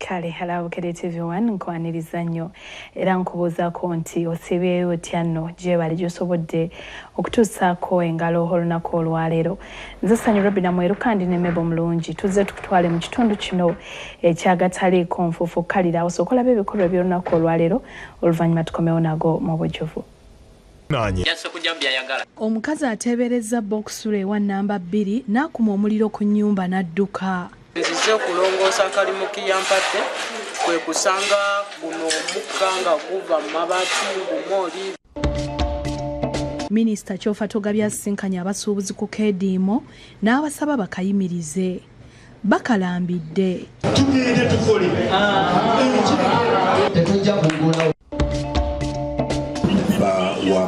Kale halabukire TV1 nkwaniriza nnyo era nkubuuzaako nti osibyeyo otya nno gye bali gy'osobodde okutuusaako engalo olunaku olwaleero. Nze Sanyu Robina Mweru kandi ne Mebo Mulungi tuzze tukutwale mu kitundu kino ekyagataliiko nfuufu kkalira osooka olaba ebikolwa by'olunaku olwaleero oluvannyuma tukomewo nago mu bujjuvu. Omukazi ateeberezza boxule ewa nnamba 2 n'akuma omuliro ku nnyumba n'adduka. Nzize okulongoosa akalimu kiyampadde kwe kusanga guno omukka nga guva mu mabaati ng'omwoli. Minisita Kyofa Togabya asinkanye abasuubuzi ku keediimo n'abasaba bakayimirize. Bakalambidde. Tugende tukole. Tetujja kugula.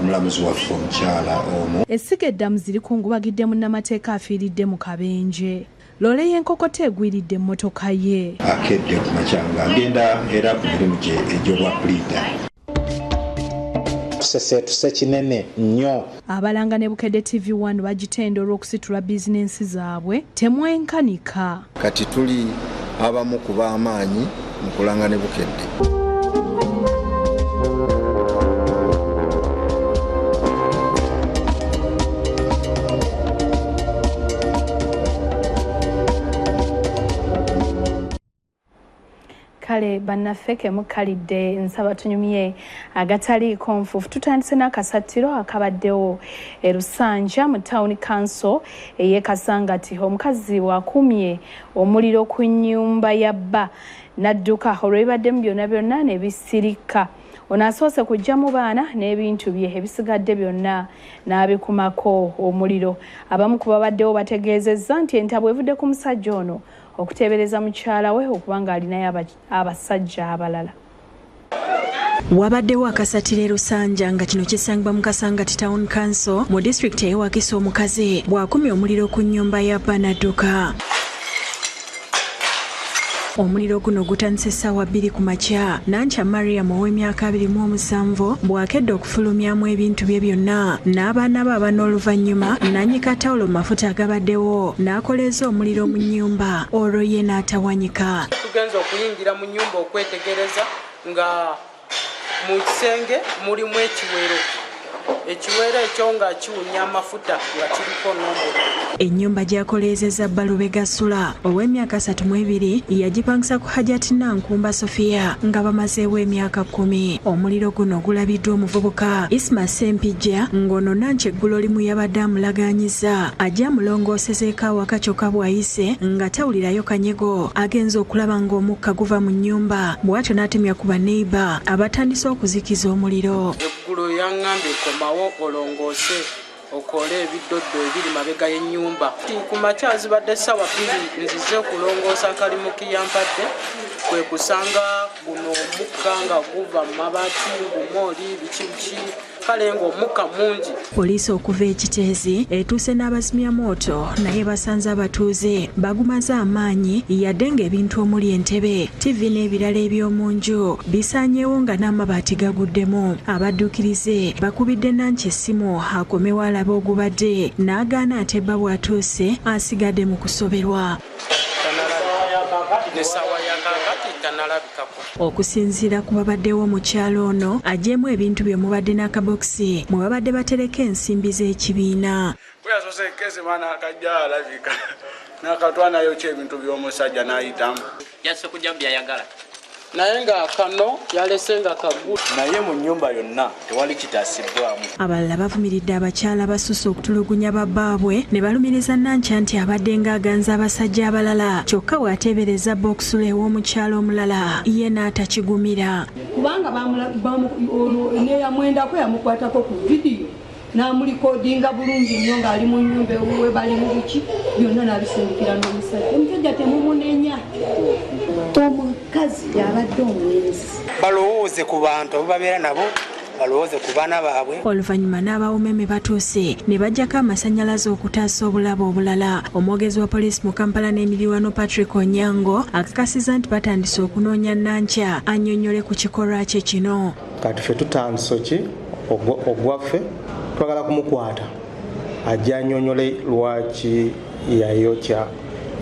Mulamuzi waffe omukyala omu. Essiga eddamu ziri kungubagidde munnamateeka afiiridde mu kabenje. Loole y'enkokota egwiridde emmotoka ye. Akedde ku makya ng'agenda era ku mirimu gye egy'obwa puliida. Tusesetuse kinene nnyo. Abalanga ne Bukedde TV1 bagitenda olw'okusitula bizinensi zaabwe temwenkanika. Kati tuli abamu ku b'amaanyi mu kulanga ne Bukedde. Kale bannaffe mukkalidde nsaba tunyumye agataliiko nfuufu. Tutandise n'akasattiro akabaddewo e Lusanja mu Town Council ey'e Kasangati. Omukazi bw'akumye omuliro ku nnyumba ya bba n'adduka olw'ebibaddemu byonna ne bisirika. Ono asoose kujja mu baana n'ebintu bye ebisigadde byonna n'abikumako omuliro. Abamu ku babaddewo bategeezezza nti entabwe evudde ku musajja ono okuteebereza mukyala we okubanga alinayo abasajja abalala. Wabaddewo akasatiro e Lusanja nga kino kisangibwa mu Kasangati Town Council mu disitulikiti ey'e Wakiso. Omukazi bw'akumya omuliro ku nnyumba ya bba n'adduka. Omuliro guno gutandise essaawa 2 ku makya. Nankya Mariam ow'emyaka 27 bw'akedde okufulumyamu ebintu bye byonna n'abaana be abana. Oluvannyuma n'anyika tawulo mu mafuta agabaddewo n'akoleeza omuliro mu nnyumba olwo ye n'atawanyika. Tugenza okuyingira mu nnyumba okwetegereza nga mu kisenge mulimu ekiwero. Ekiwero ekyo nga kiwunya amafuta nga kiriko n'omuliro. Ennyumba gy'akoleezezza Balubega Sula ow'emyaka 32 yagipangisa ku Hajati Nankumba Sofia nga bamazeewo emyaka 10. Omuliro guno gulabiddwa omuvubuka Isma Sempijja ng'ono Nankye eggulo limu yabadde amulaganyiza ajja amulongoosezeeko awaka kyokka bw'ayise nga tawulirayo kanyego agenza okulaba ng'omukka guva mu nnyumba bw'atyo n'atemya ku baneiba abatandise okuzikiza omuliro. Eggulo yaŋŋambye komawo olongoose okole ebiddoddo ebiri mabega y'ennyumba. Ku makya zibadde essaawa 2 nzize okulongoosa akalimu kiyampadde kwe kusanga guno omukka nga guva mu mabaati ng'omwoli biki kale ng'omukka mungi. Poliisi okuva ekiteezi etuuse n'abazimyamoto naye basanze abatuuze bagumaze amaanyi yadde ng'ebintu omuli entebe, TV n'ebirala eby'omu nju bisaanyeewo nga n'amabaati gaguddemu. Abaddukirize bakubidde Nankye essimu akomewo alabe ogubadde n'agaana ate bba bw'atuuse asigadde mu kusoberwa. Okusinziira ku babaddewo mu kyalo ono agyemu ebintu bye mubadde n'akabokisi mwe babadde batereka ensimbi z'ekibiina. Bweyasose ekezi mwana akajja alabika n'akatwanayo ki ebintu by'omusajja n'ayitamu. Yasse kujja byayagala. Naye nga kano yalese nga kagulu. Naye mu nnyumba yonna tewali kitaasibwamu. Abalala bavumiridde abakyala basusse okutulugunya babbaabwe ne balumiriza Nankya nti abadde ng'aganza abasajja abalala kyokka bw'ateebereza boxule ew'omukyalo omulala ye n'atakigumira. Kubanga neyamwendako yamukwatako ku vidiyo n'amulikodinga bulungi nnyo ng'ali mu nnyumba ewuwe bali mu buki byonna n'abisindikira n'omusajja. Omusajja temumunenya. Omukazi yabadde omwenzi. Balowooze ku bantu ababeera nabo, balowooze ku baana baabwe. Oluvannyuma n'abawumeme batuuse ne bajjako amasannyalaze okutaasa obulabe obulala. Omwogezi wa poliisi mu Kampala n'emiriwano Patrick Onyango akakasiza nti batandise okunoonya Nankya annyonnyole ku kikolwa kye kino. Kati ffe tutandise ki ogwaffe twagala kumukwata ajja annyonnyole lwaki yayokya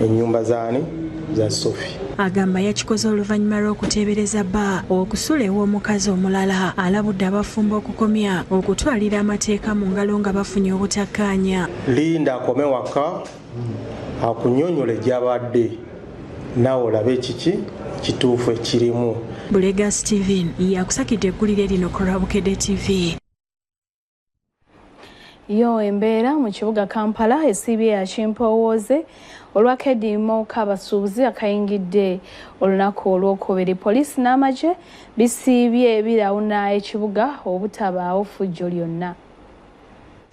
ennyumba za Sophie. agamba yakikoze oluvannyuma lw'okuteebereza bba okusula ew'omukazi omulala alabudde abafumbo okukomya okutwalira amateeka mu ngalo nga bafunye obutakkaanya. Linda akome waka akunyonyola gy'abadde naawe olabe kiki kituufu ekirimu. Bulega Steven yakusakidde eggulire lino ku Lwabukedde TV. Yo embeera mu kibuga Kampala esiibye ya Kimpowooze olwa Kedimo k'abasuubuzi akayingidde olunaku olwokubiri. Poliisi n'amagye bisiibye birawuna ekibuga obutabaawo ffujjo lyonna.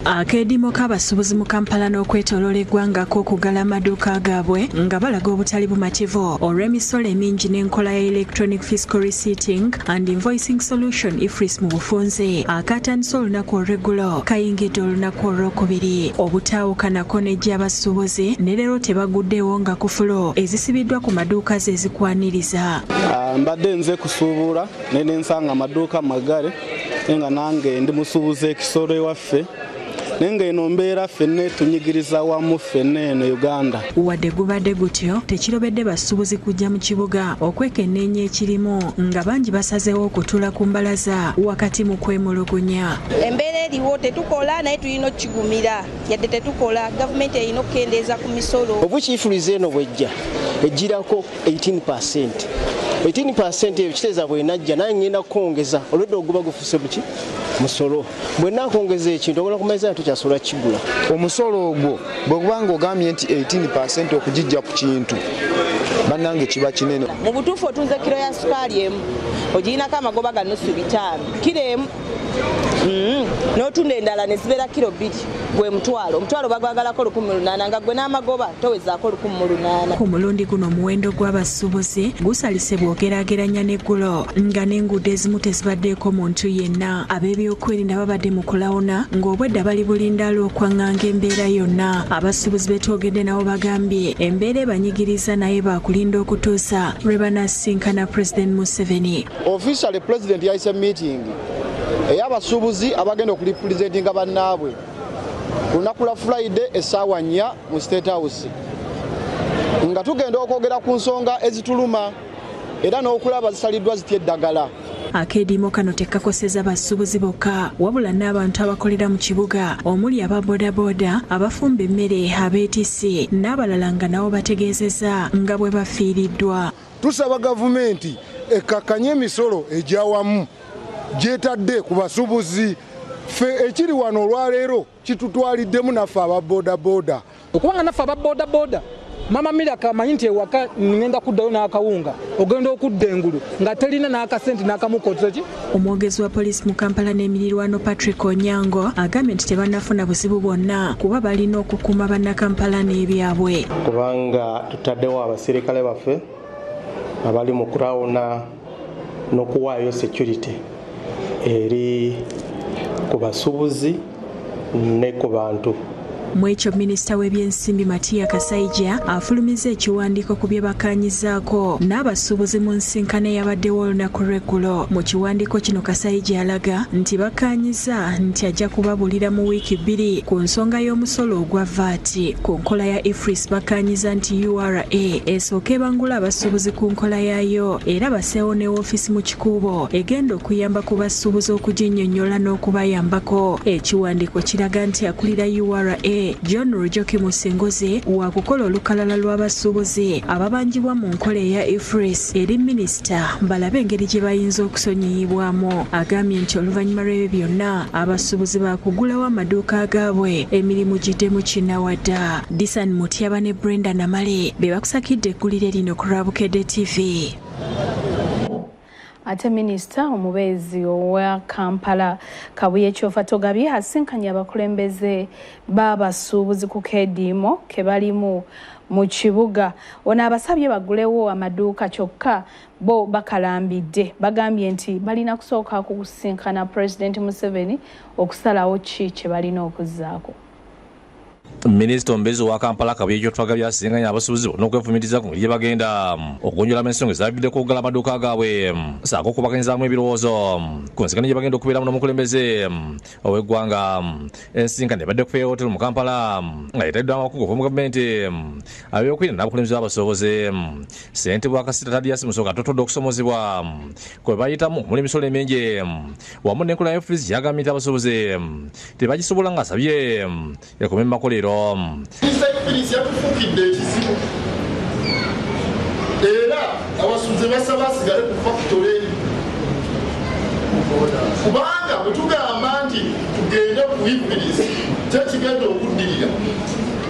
Akedimo k'abasuubuzi mu Kampala n'okwetooloola eggwangako okugala amaduuka gaabwe nga balaga obutali bumativu olw'emisolo emingi n'enkola ya electronic fiscal receipting and invoicing solution IFRIS mu bufunze akatandise olunaku olw'eggulo kayingidde olunaku olwokubiri. Obutaawukanako n'egy'abasuubuzi ne leero tebaguddewo nga kufulo ezisibiddwa ku maduuka ze ezikwaniriza. Mbadde nze kusuubula ne nsanga amaduuka magale nga nange ndi musuubuzi ekisolo ewaffe nenga eno mbeera ffenne tunyigiriza wamu ffenne eno Uganda. Wadde gubadde gutyo tekirobedde basuubuzi kujja mu kibuga okwekenneenya ekirimu nga bangi basazeewo okutuula ku mbalaza wakati mu kwemulugunya. Embeera eriwo tetukola naye tulina okigumira yadde tetukola gavumenti erina okukendeeza ku misolo. Obukiifuluza eno bwejja ejjirako 18%. 18% ebyo kiteeza bwenajja naye ngenda kwongeza olwedde oguba gufuse buki musolo bwenna kwongeza ekintu obola kumaliza tukyasobola kigula. Omusolo ogwo bwe kubanga ogambye nti 18% okugijja ku kintu bannange kiba kinene. Mu butuufu otunze kiro ya sukaali emu ogirinako amagoba ga nusu 5 kiro emu n'otunda endala ne zibeera kiro 2 gwe omutwalo bagwagalako 1,800 nga gwe n'amagoba towezaako 1,800. Ku mulundi guno omuwendo gw'abasuubuzi gusalise bw'ogeraageranya n'eggulo nga n'enguudo ezimu tezibaddeeko muntu yenna. Ab'ebyokwerinda babadde mu kulawuna ng'obwedda bali bulindaala okwaŋŋanga embeera yonna. Abasuubuzi betwogedde nabo bagambye embeera ebanyigiriza naye baakulinda okutuusa lwe banasinkana President Museveni. Officially President yayise meeting ey'abasuubuzi abagenda okulipulizentinga bannaabwe ku lunaku lwa Friday essaawa 4 mu State House nga tugenda okwogera ku nsonga ezituluma era n'okulaba zisaliddwa zitya eddagala. Akedimo kano tekakoseza basuubuzi bokka wabula n'abantu abakolera mu kibuga omuli aba bodaboda abafumba emmere abeetisi n'abalala nga nabo bategeezezza nga bwe bafiiriddwa. Tusaba gavumenti ekkakanye emisolo egyawamu gyetadde ku basuubuzi ffe ekiri wano olwaleero kitutwaliddemu naffe aba bodaboda. Okubanga naffe aba bodaboda mama Miraka amanyi nti ewaka ngenda kuddayo n'akawunga ogenda okudda engulu nga terina n'akasente n'akamukozo ki. Omwogezi wa poliisi mu Kampala n'emirirwano Patrick Onyango agambye nti tebannafuna buzibu bwonna kuba balina okukuuma bannakampala n'ebyabwe. Kubanga tutaddewo abaserikale baffe abali mu kurawuna n'okuwaayo security eri ku basuubuzi ne ku bantu. Mu ekyo minisita w'ebyensimbi Matiya Kasaija afulumiza ekiwandiiko ku bye bakaanyizaako n'abasuubuzi mu nsisinkano eyabaddewo olunaku lw'eggulo. Mu kiwandiiko kino Kasaija alaga nti bakaanyiza nti ajja kubabulira mu wiiki 2 ku nsonga y'omusolo ogwa VAT. Ku nkola ya IFRIS bakaanyiza nti URA esooka ebangula abasuubuzi ku nkola yaayo era baseewo ne woofiisi mu kikuubo egenda okuyamba ku basuubuzi okuginnyonnyola n'okubayambako. Ekiwandiiko kiraga nti akulira URA John Rujoki Musingozi wa kukola olukalala lw'abasuubuzi ababanjibwa mu nkola eya IFRIS eri minisita balabe engeri gye bayinza okusonyiyibwamu. Agambye nti oluvannyuma lw'ebyo byonna abasuubuzi baakugulawo amaduuka gaabwe emirimu giddemu kinnawadda. Disan Mutyaba ne Brenda Namale be bakusakidde eggulire lino ku Lwabukedde TV. Ate minisita omubeezi owa Kampala Kabuye Kyofa Togabye asinkanye abakulembeze b'abasuubuzi ku Kedimo ke balimu mu kibuga. Ono abasabye bagulewo amaduuka kyokka bo bakalambidde. Bagambye nti balina kusooka kusinkana President Museveni okusalawo ki kye balina okuzzaako. Minisita omubeezi wa Kampala Kabuye Kyotwaga byasinganya abasuubuzi n'okwefumitiza ku ngeri gye bagenda okugonjolamu ensonga ezaviddeko okugala amaduuka gaabwe saako okubaganyizaamu ebirowoozo ku nsigano gye bagenda okubeeramu n'omukulembeze ow'eggwanga. Ensisinkano ebadde ku Fair Hotel mu Kampala nga yeetabiddwa abakungu mu gavumenti ab'ebyokwerinda n'abakulembeze b'abasuubuzi. Ssentebe wa Kasita Thaddeus Musoga atotodde okusomozebwa kwe bayitamu omuli emisolo emingi wamu n'enkola ya FRIS gyagambye nti abasuubuzi tebagisobola ng'asabye ekome mu makolero. FRIS yatufukidde ekizibu era abasuubuzi basaba basigale ku fakitole kubanga bwe tugamba nti tugende ku FRIS tekigenda okuddirira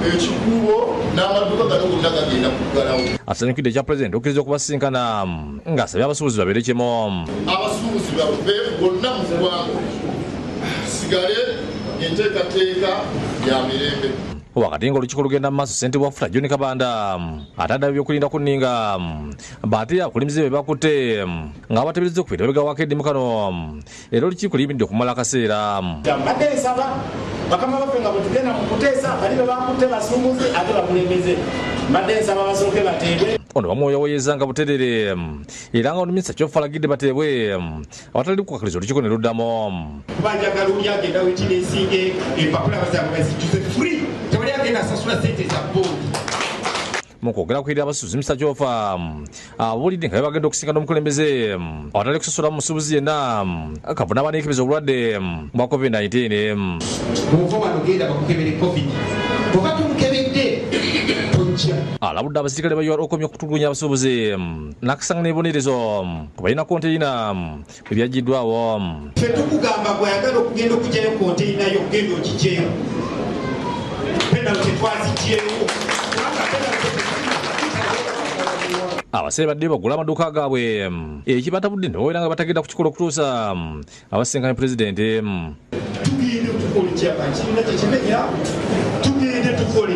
ekikubo n'amaduuka gano gonna gagenda kuggalawo. Asanyukidde ekya pulezidenti okkiriza okubasinkana ng'asabye abasuubuzi babeere kimu. Abasuubuzi bave bonna mu ggwanga sigale enteekateeka ya mirembe. Wakati ng'olukiiko lugenda mu maaso, ssentebe wa FUTA John Kabanda atadde ebyokulinda ku nninga b'ate abakulembeze be bakutte ng'abateeberezza okubeera babega wakedde mu kano era olukiiko liyimiridde okumala akaseera. Mbadde nsaba bakama baffe nga bwe tugenda mu kuteesa bali be bakutte basuubuzi ate bakulembeze mbadde nsaba basooke bateebwe. Ono bamwoyowoyeza nga buterere era nga minisita Kyoffa alagidde bateebwe abatali kukkakaliza olukiiko ne luddamu. Banjagala oli agenda wetira ensinge empapula bazange bazijjuze free tewali agenda asasula sente za boodi. Mu kwogera ku eri abasuubuzi minisita Kyoffa abuulidde nga bagenda okusinkana omukulembeze awatali kusasula musuubuzi yenna kavuna abaneekebeza obulwadde bwa COVID-19. Muva wano genda bakukebere COVID oba tumukebedde alabudde abasirikale ba UR okomya okutulugunya abasuubuzi n'akasanga n'ebibonerezo kubalina konteyina ebyagiddwawo. Ffe tukugamba gweyagala okugenda okugyayo konteyina yo ogenda ogigyeyo penalo tetwazigyeyo. Abasere badde bagula amaduuka gaabwe ekibatabudde ne babeera nga batagenda ku kikola okutuusa abasinkanye pulezidenti. Tugende tukole kyapa kibiina kyekimenya tugende tukole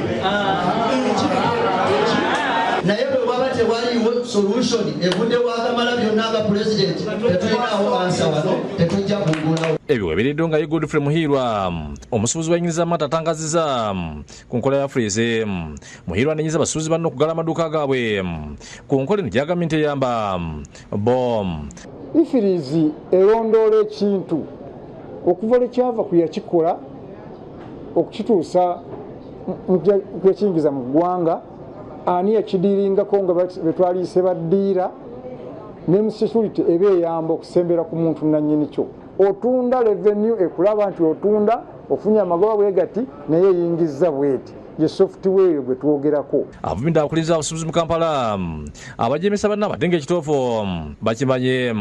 naye bwe bwaba tewaliwo solution evudde wakamala byonna nga pulezidenti tetulinawo ansa wano tetujja kugulawo. Ebyo weebeereddwa nga ye Godfrey Muhirwa omusuubuzi w'ennyiniza amata atangazizza ku nkola ya FRIS. Muhirwa anenyiza abasuubuzi banne okugala amaduuka gaabwe ku nkola eno gyagambye nti eyamba bo. FRIS erondoola ekintu okuva lwekyava ku yakikola okukituusa kuyakiyingiza mu ggwanga ani yakidiringako nga betwaliise baddiira ne mu security eba eyamba okusembera ku muntu nannyini kyo. Otunda revenue ekulaba nti otunda ofunye amagoba bwe gati naye eyingizza bweti ye software gwe twogerako. Ababinda abakulembeze abasuubuzi mu Kampala abajemesa banna abadde ng'ekituufu bakimanye.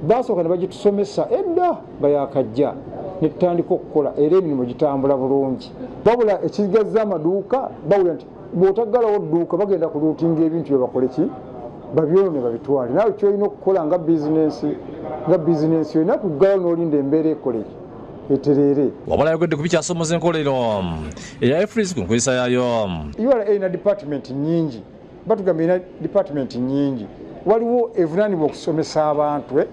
Basooka ne bagitusomesa edda bayakajja ne tutandika okukola era emirimu gitambula bulungi. Wabula ekigazza amaduuka bawula nti bw'otaggalawo dduuka bagenda kuluutinga ebintu bye bakole ki babyone babitwale. Naawe kyolina okukola nga bizinensi olina kuggalawo n'olinda embeera ekole eterere. Wabula ayogedde ku bikyasomoza enkola eno eya FRIS ku nkozesa yaayo. URA erina department nnyingi batugamba erina department nnyingi. Waliwo evunaanibwa okusomesa abantu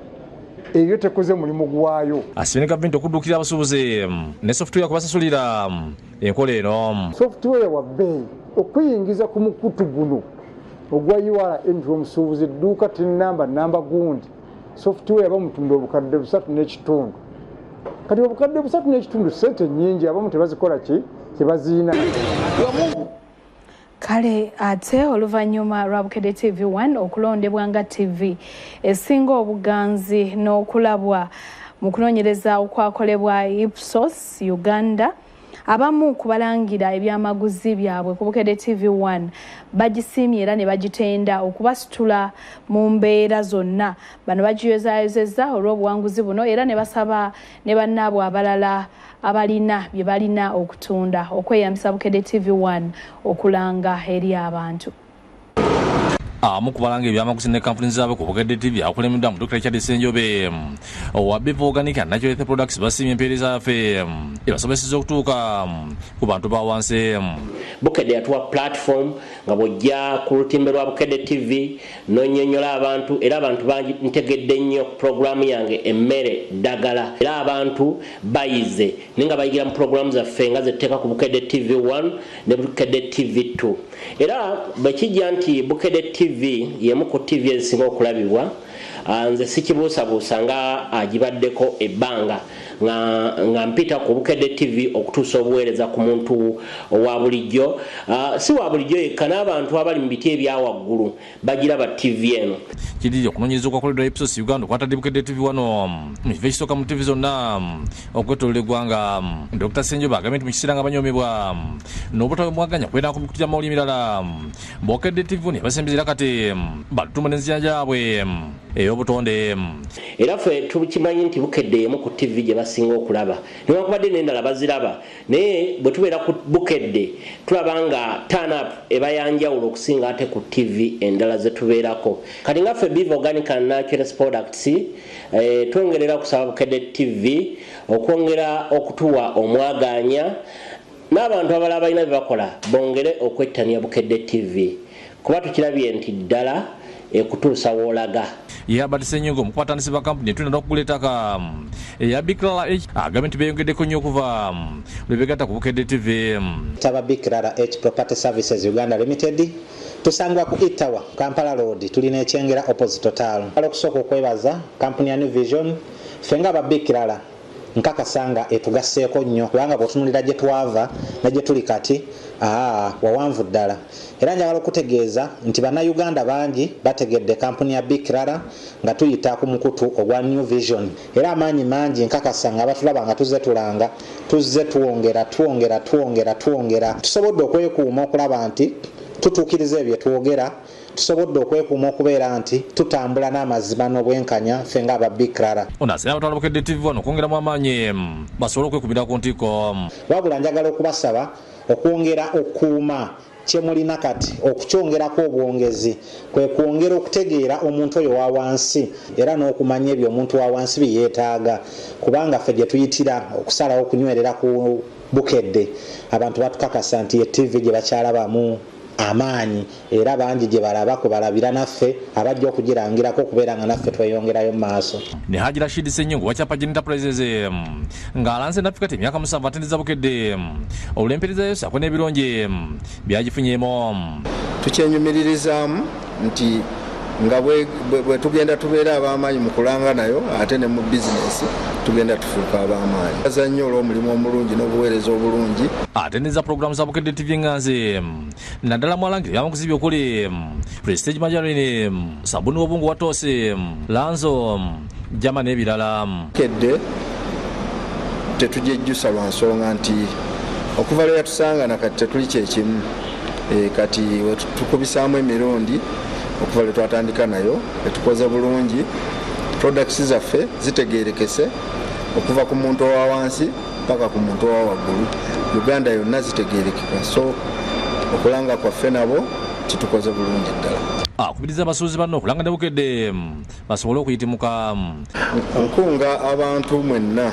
ebyo tekoze mulimu gwayo. Asibye ne gavumenti okudduukira abasuubuzi ne software kubasasulira enkola eno. Software wa bbeeyi okuyingiza ku mukutu guno ogwa URA nti omusuubuzi edduuka namba gundi software bamutunda obukadde 3.5 kati obukadde 3.5 sente nnyingi abamu tebazikola kyebaziina. Kale ate oluvannyuma lwa Bukedde TV1 okulondebwa nga TV esinga obuganzi n'okulabwa mu kunoonyereza okwakolebwa Ipsos Uganda, abamu kubalangira ebyamaguzi byabwe ku Bukedde TV1 bagisiimye era ne bagitenda okubasitula mu mbeera zonna. Bano bagiyozaayozezza olw'obuwanguzi buno era ne basaba ne bannaabwe abalala abalina bye balina okutunda okweyambisa Bukedde TV1 okulanga eri abantu. mukubalanga ebyamaguzi ne kampuni zaabwe ku Bukedde TV akulemedwa mu Dr. Richard Ssenjobe owa Beef Organic and Natural Health Products basimye empeereza yaffe ebasobozesa okutuuka ku bantu ba wansi. Bukedde yatuwa platform nga bw'ojja ku lutimbe lwa Bukedde TV n'onnyonnyola abantu era abantu bantegedde nnyo programu yange emmere ddagala era abantu bayize nenga bayigira mu programu zaffe nga zetteeka ku Bukedde TV 1 ne Bukedde TV 2 era bwekijja nti Bukedde TV yemu ku TV ezisinga okulabibwa nze sikibuusabuusa nga agibaddeko ebbanga nga mpita ku Bukedde TV okutuusa obuweereza ku muntu owa bulijjo si wa bulijjo yekka n'abantu abali mu biti ebyawaggulu bagiraba TV eno. Kiri okunoonyereza okwakoleddwa Ipsos Uganda okwatadde Bukedde TV wano mu kifo ekisooka mu TV zonna okwetoolera eggwanga. Dr. Ssenjobe agambye nti mu kiseera nga banyoomebwa n'obutawe mwaganya kwera ku mikutu gy'amawulire emirala Bukedde TV nebasembezera kati batutuma n'enzija yaabwe ey'obutonde. Era ffe tukimanyi nti Bukedde yemu ku TV gye basinga okulaba newankubadde n'endala baziraba naye bwe tubeera ku Bukedde tulaba nga turn up eba yanjawulo okusinga ate ku TV endala ze tubeerako. Kati nga ffe Beef Organic and Natural Products twongerera kusaba Bukedde TV okwongera okutuwa omwaganya n'abantu abalala balina bye bakola bongere okwettania Bukedde TV kuba tukirabye nti ddala ekutuusa woolaga. Albert Ssenyogo omukwattanisi ba kampuni etunda okugula ettaka eya Bikirala H agambye nti beeyongeddeko nnyo okuva lwe beegatta ku Bukedde TV. Taba Bikirala H Property Services Uganda Limited tusangwa ku Itawa Kampala Road tulina ekyengera opposite Total. Okusooka okwebaza kampuni ya New Vision fenga ba Bikirala nkakasanga etugasseeko nnyo kubanga bw'otunulira gye twava ne gye tuli kati wawanvu ddala. Era njagala okutegeeza nti bannayuganda bangi bategedde kampuni ya Bikirala nga tuyita ku mukutu ogwa New Vision era amaanyi mangi nkakasa nga abatulaba nga tuzze tulanga tuzze tuwongera tusobodde okwekuuma okulaba nti tutuukiriza ebyo twogera tusobodde okwekuuma okubeera nti tutambula n'amazima n'obwenkanya ffe ng'aba Bikirala. Onasera abatwala Bukedde TV wano okwongeramu amaanyi basobole okwekumira ku ntiiko. Wabula njagala okubasaba okwongera okuuma kyemulina kati okukyongerako obwongezi kwe kwongera okutegeera omuntu oyo wa wansi era n'okumanya ebyo omuntu wa wansi byeyeetaaga kubanga ffe gye tuyitira okusalawo okunywerera ku Bukedde abantu batukakasa nti ye TV gye bakyalabamu amaanyi era bangi gye balabako balabira naffe abajja okugirangirako okubeera nga naffe tweyongerayo mu maaso. Ne Haji Rashid Ssenyogo wa Chapa Enterprises ng'alanze naffe kati emyaka 7 atendereza Bukedde olw'empeereza yose ako n'ebirungi byagifunyemu. Tukyenyumiririzaamu nti nga bwe tugenda tubeera ab'amaanyi mu kulanga nayo ate ne mu bizinesi tugenda tufuuka ab'amaanyi. Azannyo olw'omulimu omulungi n'obuweereza obulungi. Atendereza programu za Bukedde TV nganze naddala mwalangire byamaguzi byokuli Prestige Majaline Sabuni w'Obungu Watose Lanzo Jama n'ebirala. Bukedde tetujejjusa lwa nsonga nti okuva lwe yatusanga na kati tetuli kyekimu kati tukubisaamu emirundi okuva lwe twatandika nayo etukoze bulungi products zaffe zitegeerekese okuva ku muntu owa wansi paka ku muntu owa waggulu Uganda yonna zitegeerekeka so okulanga kwaffe nabo kitukoze bulungi ddala. Kubiriza abasuubuzi banno okulanga ne Bukedde basobole okuyitimuka. Nkunga abantu mwenna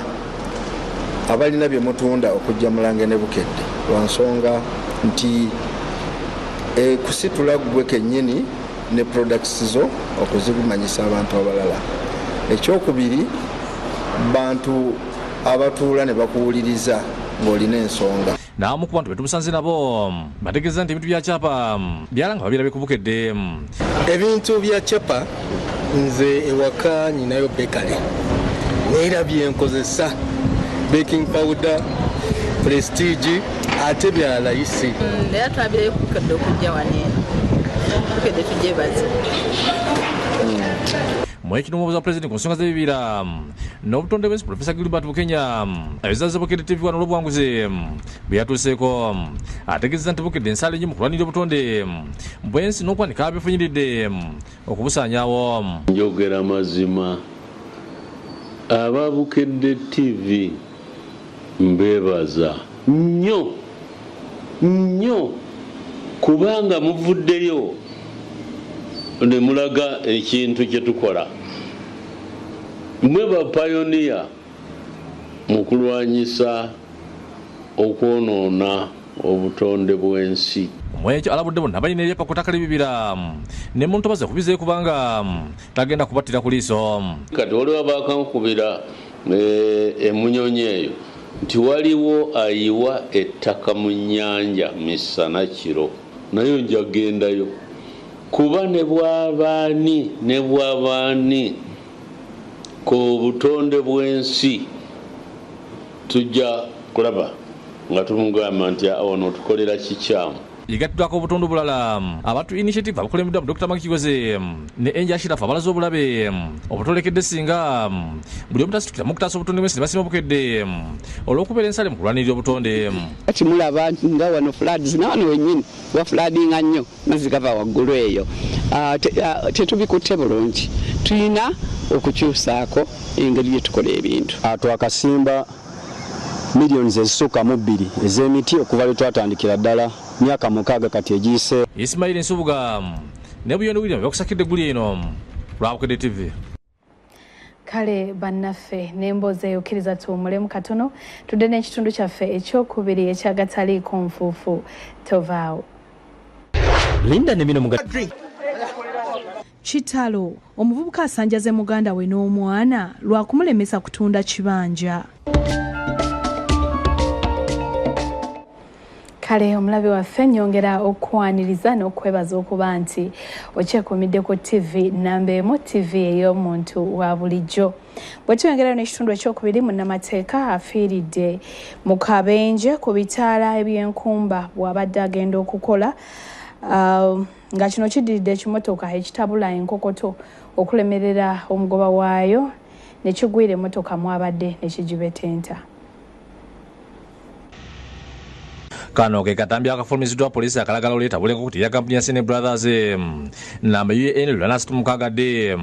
abalina bye mutunda okujja mulange ne Bukedde lwa nsonga nti kusitula gwe kennyini ne products zo okuzimanyisa abantu abalala. Ekyokubiri bantu abatuula ne bakuwuliriza ng'olina ensonga. N'amu ku bantu be tumusanze nabo bategeeza nti ebintu bya Chapa byalanga babirabe ku Bukedde. Ebintu bya Chapa nze ewaka nyinayo bekale neera byenkozesa baking powder Prestige ate bya layisi. Era twabirayo ku Bukedde okujja waneeno Bukedde tujebaze. Mwekino mubuza President ku nsonga z'ebibira n'obutonde bw'ensi Professor Gilbert Bukenya abizaze Bukedde TV wano olw'obuwanguzi bwe yatuuseeko ategeeza nti Bukedde ensala ennyo mu kulwanirira obutonde bw'ensi n'okwanika abifunyiridde okubusaanyaawo. Njogera mazima aba Bukedde TV mbeebaza nnyo kubanga muvuddeyo ne mulaga ekintu kye tukola. Mwe ba pioneer mu kulwanyisa okwonoona obutonde bw'ensi. Mwekyo alabudde bonna balina ebyapa ku ttaka libibira ne muntu baze kubizeeyo kubanga tagenda kubattira ku liiso. Kati waliwo baakankubira emunyonyi eyo nti waliwo ayiwa ettaka mu nnyanja misana kiro, nayo njagendayo kuba ne bwabaani ku butonde bw'ensi tujja kulaba nga tumugamba nti ono tukolera kikyamu. Yegatiddwako obutundu bulala abantu initiative abakulembeddwa mu Dr. Makigoze ne Enja Shirafu abalaze obulabe obutolekedde singa buli omu tasituukira mu kutaasa obutonde bw'ensi ne basima obukedde olw'okubeera ensale mu kulwanirira obutonde. Kati mulaba nga wano floods na wano wennyini wafulaadinga nnyo mazzi gava waggulu eyo. Tetubikutte bulungi, tulina okukyusaako engeri gye tukola ebintu. Twakasimba miliyoni ezisukka mu 2 ez'emiti okuva lwe twatandikira ddala myaka 6 kati egiyise. Ismail Nsubuga ne Buyondo William byakusakidde eggulu eno lwa Bukedde TV. Kale bannaffe n'emboozi eyokkiriza tuwummulemu katono tudde n'ekitundu kyaffe ekyokubiri ekyagataliiko nfuufu tovaawo. Linda ne bino Kitalo omuvubuka asanjaze muganda we n'omwana lwa kumulemesa kutunda kibanja. Kale omulabi waffe nnyongera okwaniriza n'okwebaza okuba nti okyekuumidde ku TV namba emu TV ey'omuntu wa bulijjo. Bwe tuyongerayo n'ekitundu ekyokubiri munnamateeka afiiridde mu kabenje ku bitaala eby'enkumba bw'abadde agenda okukola nga kino kiddiridde ekimotoka ekitabula enkokoto okulemerera omugoba waayo ne kigwira emmotoka mwabadde ne kigibetenta. Kano ke katambi akafulumiziddwa poliisi akalagala oleeta bulengo kuti ya kampuni ya Sene Brothers namba UN lwanasitumukagadde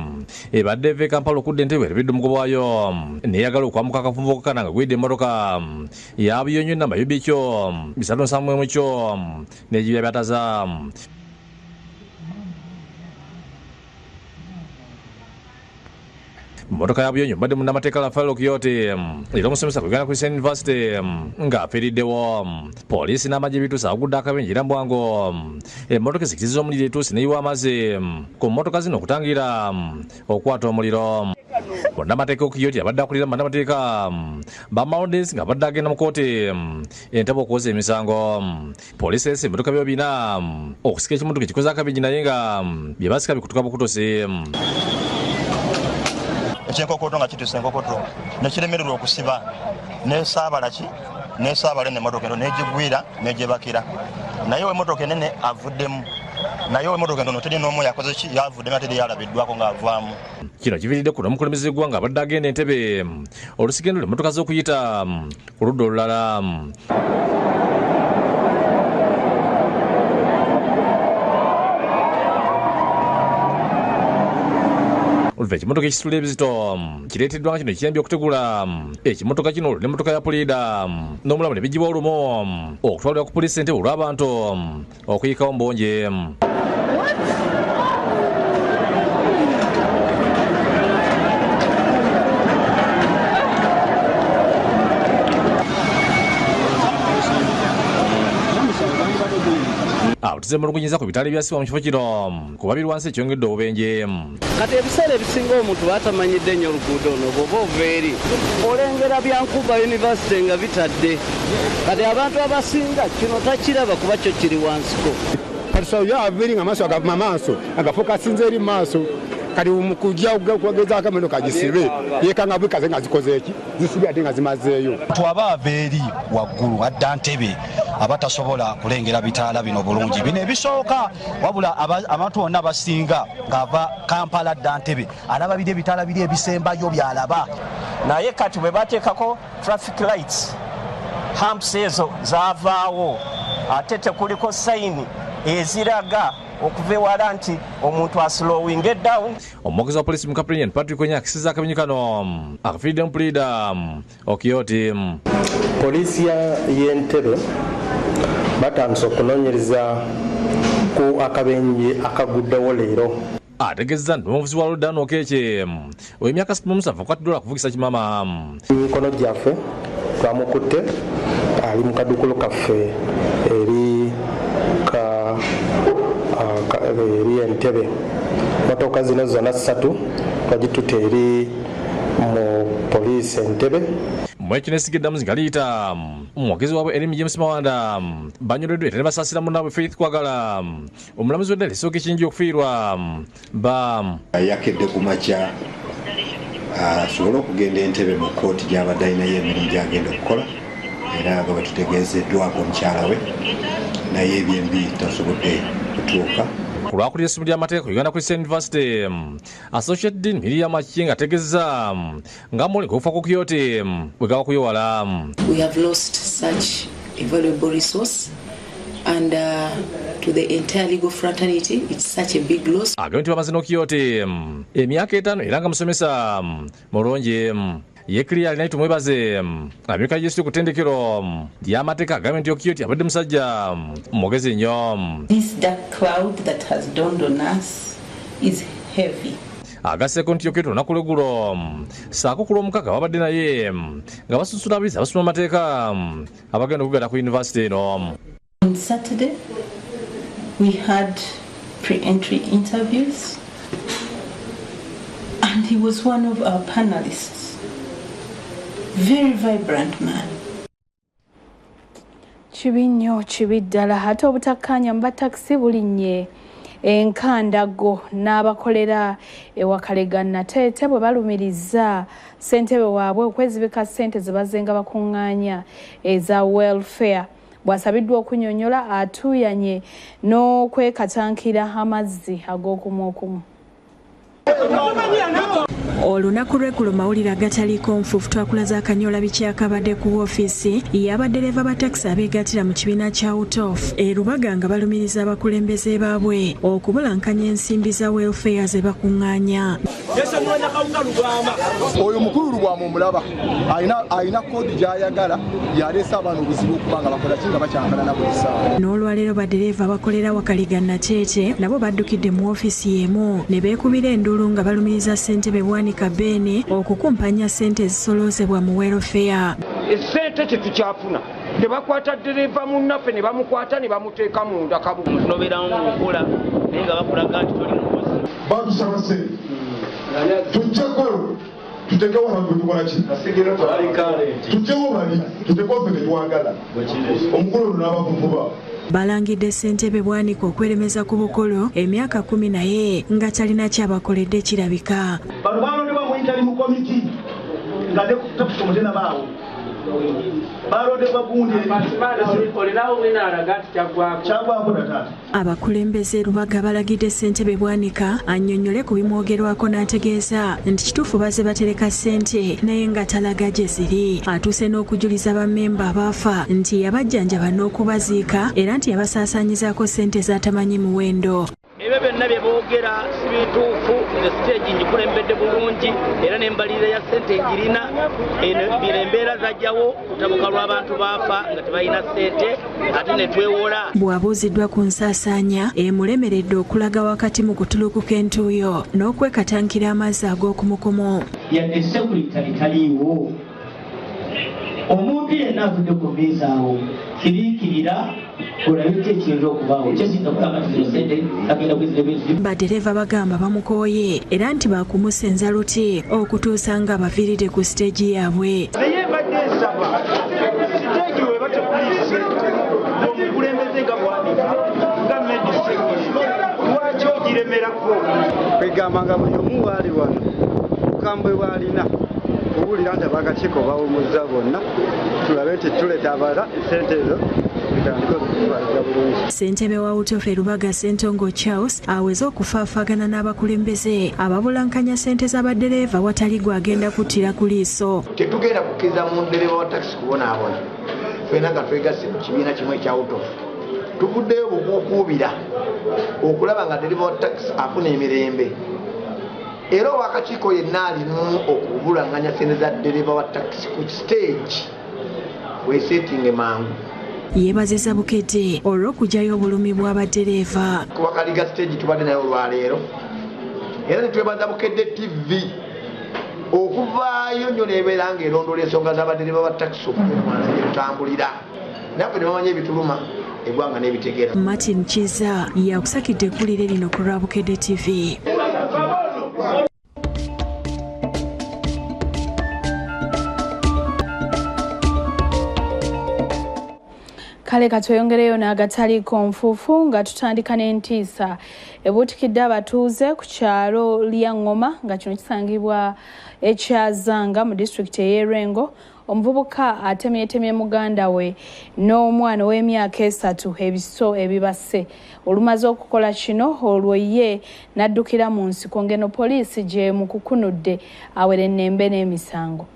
ebadde eva Kampala okudda Entebbe erebedde omugoba waayo neyagala okwamuka akafumbo okukana nga gwidde emmotoka ya Buyonyo namba yubikyo 371 kyo n'egibya byataza. Mmotoka ya Buyonyo mbadde munnamateeka Rafael Kiyote era omusomesa ku Uganda Christian University ng'afiiriddewo. Poliisi n'amagye bituusa agudde akabenje era mbwango emmotoka ezikiriza omuliro etuusi neyiwa amazzi ku mmotoka zino okutangira okukwata omuliro. Munnamateeka Kiyote abadde akulira bannamateeka bamawondesi ng'abadde agenda mu kooti entebe okuwoza emisango. Poliisi ese emmotoka byo bina okusika ekimotoka ekikoze akabenje naye nga bye basika bikutuka bukutusi. Ekyenkokoto nga kituuse enkokoto nekiremererwa okusiba nesaabala n'emmotoka eno negigwira negibakira, naye emmotoka enene avuddemu, naye emmotoka entono teri n'omu yakoze ki yavuddemu ate yalabiddwako ng'avaamu. Kino kiviiridde ku n'omukulembeze w'eggwanga abadde agenda Entebbe olusigendo emmotoka z'okuyita ku ludda olulala. Oluva ekimotoka ekisitula ebizito kireeteddwa nga kino ekiyambye okutegula ekimotoka kino n'emmotoka ya puliida n'omulamu ne bijjibwa olumu okutwalibwa ku poliisi Entebbe olw'abantu okuyikawo mbonje. Tuzemulugunyiza ku bitaali byasibwa mu kifo kino kuba birwansi ekyongedde obubenje. Kati ebiseera ebisinga omuntu baatamanyidde nnyo oluguudo ono bw'oba ova eri olengera Byankuba University nga bitadde, kati abantu abasinga kino takiraba kuba kyo kiri wansiko. Kati sawo yaviri nga maaso agavuma maaso agafokasinze eri maaso kati mukujja okugezaako emmotoka gisibe yekanga bwikaze nga zikoze eki zisibye ate nga zimazeeyo. Twabava eri waggulu adda Ntebbe abatasobola kulengera bitaala bino bulungi bino ebisooka, wabula abantu bonna abasinga ng'ava Kampala adda Ntebbe alaba biri ebitaala biri ebisembayo byalaba. Naye kati bwe bateekako traffic lights humps ezo zaavaawo ate tekuliko sayini eziraga okuva ewala nti omuntu aslowing down. Omwogezi wa poliisi mu Kapulien Patrick Onyaa akisizza akabenje kano akafiiridde mu puliida Okiyote. Poliisi y'Entebbe batandise okunoonyereza ku akabenje akaguddewo leero. ategeeza nti omuvuzi wa Lodano Okeche ow'emyaka 67 akwatiddwa kuvugisa kimama. Mikono gyaffe twamukutte ali mu kaduukulu kaffe eri Entebbe. Motoka zino zonna 3 twagitutte eri mu poliisi Entebbe. Mwekinesi Giddamuzi ngaliita omwogezi waabwe Erim James Mawanda banyoleddwa era ne basaasira munnaabwe Faith Kwagala omulamuzi w'eddala esooka ekingi okufiirwa yakedde ku makya asobole okugenda Entebbe mu kkooti gy'abadde alinayo emirimu gy'agenda okukola era nga bwe tutegeezeddwako omukyala we naye ebyembi tasobodde kutuuka. Ku lwakulira essimu ly'amateeka Uganda Christian University Associate Dean Miriam Akinga ategeeza nga mulingo okufa ku Kiyote bwe gaba kuyowala. We have lost such a valuable resource and to the entire legal fraternity it's such a big loss. Agambye nti bamaze n'Okiyote emyaka 5 era nga musomesa mulungi yekiriya alina tumwebaze amyuka yesu kutendekero ly'amateeka agambye nti Okiyote abadde musajja mugezi nnyo. This dark cloud that has dawned on us is heavy. Agasseeko nti Okiyote olunaku lw'eggulo saako ku Lwomukaaga babadde naye nga basusula abayizi abasoma amateeka abagenda okugenda ku yunivasite eno. On Saturday we had pre-entry interviews and he was one of our panelists. Very vibrant man. Kibi nnyo kibi ddala ate obutakkaanya mu batakisi bulinnye enkandago n'abakolera ewakalega Nateete bwe balumiriza ssentebe waabwe okwezibika ssente ze bazenga bakuŋŋaanya eza welfare. Bwasabiddwa okunnyonnyola atuuyanye n'okwekatankira amazzi ag'okumwokumu. Olunaku lw'eggulo mawulire agataliiko nfuufu twakulaza akanyola bikyakabadde ku woofiisi y'abadereva ba takisi abeegattira mu kibiina kya UTOF Rubaga nga balumiriza abakulembeze baabwe okubulankanya ensimbi za welfare ze bakuŋŋaanya. Oyo mukulu lubwamu omulaba alina koodi gy'ayagala yaleese abaana obuzibu okuba nga bakola kinga bakyankana na buli ssaawa. N'olwaleero badereva abakolera wakaliga Nateete nabo baddukidde mu woofiisi y'emu ne beekubira enduulu nga balumiriza ssentebe Bwanika Bene okukumpanya ssente ezisoloozebwa mu welfare. Essente tetukyafuna tebakwata ddereva munnaffe ne bamukwata ne bamuteeka munda kabu tunoberamu mukola naye nga bakulaga nti toli mukozi batusaba ssente tujjeko tutekewo abantu betukola ki tujjewo bali tutekewo ffe betwagala omukulu ono n'abavuvuba. Balangidde ssentebe Bwanika okweremeza ku bukolo emyaka 10 naye nga talina kyabakoledde kirabika. Bano balondebwa mu intali mu komiti nga tekusomose na baawo balondebwa gundi kyagwako na taata. Abakulembeze Rubaga balagidde ssentebe Bwanika annyonnyole ku bimwogerwako n'ategeeza nti kituufu bazze batereka ssente naye nga talaga gye ziri. Atuuse n'okujuliza bammemba abaafa nti yabajjanjaba n'okubaziika era nti yabasaasaanyizaako ssente z'atamanyi muwendo. Ebyo byonna bye boogera si bituufu, nze siteegi ngikulembedde bulungi era n'embalirira ya ssente ngirina embeera zajjawo kutabuka lw'abantu baafa nga tebalina ssente ate ne twewola. Bw'abuuziddwa ku nsaasaanya emulemeredde okulaga wakati mu kutulukuka entuuyo n'okwekatankira amazzi ag'okumukumu. Yadde sekurita litaliiwo omuntu yenna avudde ku viizaawo kiriikirira olabye ekiyinza okubaawo kyesinga kulaba nti sente agenda kwizira. Badereva bagamba bamukooye era nti bakumusenza luti okutuusa nga baviiridde ku siteegi yaabwe. Naye mbadde nsaba siteegi we batekulise omukulembeze nga Bwanika nga medisitiki lwaki ogiremerako. Kwegamba nga buli omu waali wano bukambwe bwalina okuwulira nti abakakiiko bawumuzza bonna tulabe nti tuleeta abala sente ezo bitandika okutwaliza bulungi. Ssentebe wa UTOF Rubaga Ssentongo Charles aweze okufaafaagana n'abakulembeze ababulankanya ssente z'abadereva watali gwagenda kuttira ku liiso. Tetugenda kukkiriza mu dereva wa takisi kubonaabona ffenna nga twegasse mu kibiina kimu ekya UTOF. Tuvuddeyo bukuukuubira okulaba nga dereva wa takisi afuna emirembe. Era wakakiiko yenna alina okubulankanya ssente za dereva wa takisi ku siteegi weeseetinge mangu. Yeebazizza bukedde olw'okugyayo obulumi bw'abadereva. Ku Wakaliga siteegi tubadde nayo olwaleero era netwebaza Bukedde TV okuvaayo nnyo nebeera ng'erondola ensonga z'abadereva ba takisi okubeera gye tutambulira naffe ne bamanya ebituluma eggwanga n'ebitegeera. Martin Kiza yakusakidde eggulire lino ku lwa Bukedde TV. Kale katweyongereyo n'agataliiko nfuufu nga tutandika n'entiisa ebuutikidde abatuuze ku kyalo lya Ngoma nga kino kisangibwa ekyazanga mu disitulikiti ey'Erengo. Omuvubuka atemyetemye muganda we n'omwana w'emyaka 3 ebiso ebibase. Olumaze okukola kino olwo ye n'addukira mu nsiko ngeno poliisi gye mukukunudde awere ennembe n'emisango.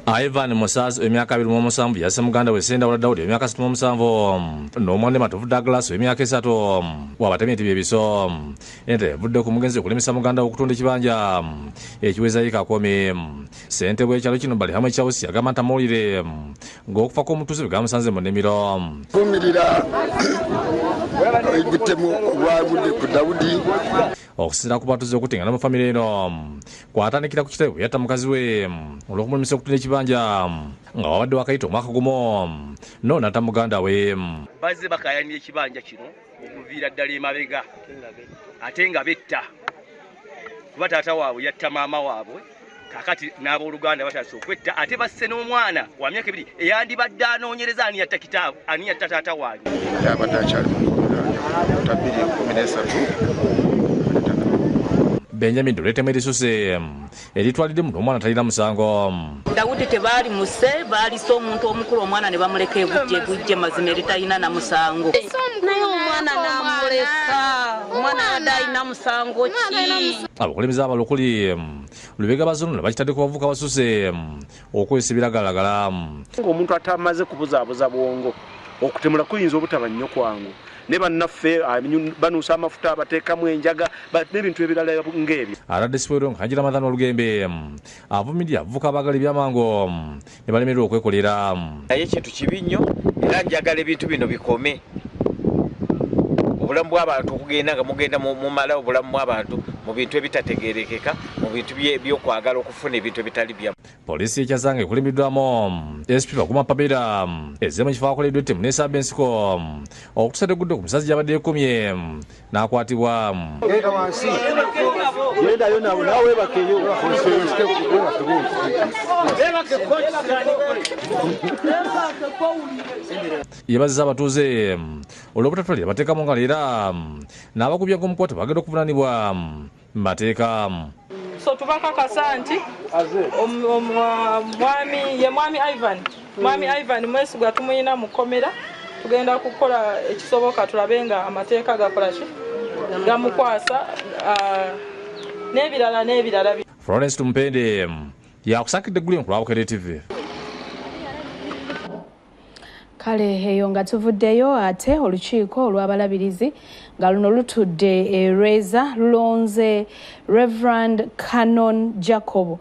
Ivan Musazi emyaka 27 yase muganda we Senda Daudi emyaka 67 n'omwana Matovu Douglas emyaka 3 wabatemye ebiso ente vudde ku mugenzi okulemesa muganda okutunda ekibanja ekiweza yika komi sente bw'ekyalo kino bali hamwe Chelsea agamba ntamawulire ng'okufa kw'omutuuze bigamusanze mu nnimiro kumirira ebitemu lwagudde ku Daudi okusinziira ku batuuze okutingana mu famire eno kwatandikira ku kitabo yatta mukazi we olw'okumulemesa okutunda ekibanja nga wabadde wakayita omwaka gumu no nata muganda we bazze bakayanira ekibanja kino okuviira ddala emabega ate nga betta kuba taata waabwe yatta maama waabwe kakati n'abooluganda batandise okwetta ate basse n'omwana wa myaka 2 eyandibadde anoonyereza ani yatta kitaabu ani yatta taata wange yabadde akyali mu 2013 Benjamin Dolete Merisuse eritwalidde mu omwana talina musango. Daudi tebaali muse baaliso omuntu omukulu omwana ne bamuleka ebujje mazima eritalina na musango. Naye omwana namuleka omwana adalina musango ki? Abakulembeze abalokuli lubega bazunu bakitadde kubavuka basuse okwesa ebiragalagala. Omuntu atamaze kubuzaabuza bwongo okutemula kuyinza obutaba nnyo kwangu. Ne bannaffe banuusa amafuta abateekamu enjaga n'ebintu ebirala ng'ebyo. Aradde Siporo Nkajira Madhano Olugembe avumirira avuka abaagala ebyamango ne balemererwa okwekolera. Naye kintu kibi nnyo era njagala ebintu bino bikome. Obulamu bw'abantu okugenda nga mugenda mumala obulamu bw'abantu mu bintu ebitategeerekeka mu bintu by'okwagala okufuna ebintu ebitali byamu. Polisi ekyazanga ekulembiddwamu SP Baguma Pabera ezze mu kifo akoleddwa ettemu n'esaba ensiko okutusadde gudde ku musazi gy'abadde ekomye n'akwatibwa. Genda wansi gendayo nawe webakeyo yebazizza abatuuze olw'obutatwalira bateekamu nga leera n'abakubya g'omukwate bagenda okuvunaanibwa mu mateeka. So tubakakasa nti mwami Ivan mwesigwa tumuyina mu kkomera tugenda kukola ekisoboka tulabe nga amateeka gakola ki gamukwasa n'ebirala. Florence Tumpende yakusakidde eggulire ku lwa Bukedde TV. Kale eyo nga tuvuddeyo ate olukiiko olw'abalabirizi nga luno lutudde ereza lulonze Reverend Canon Jacob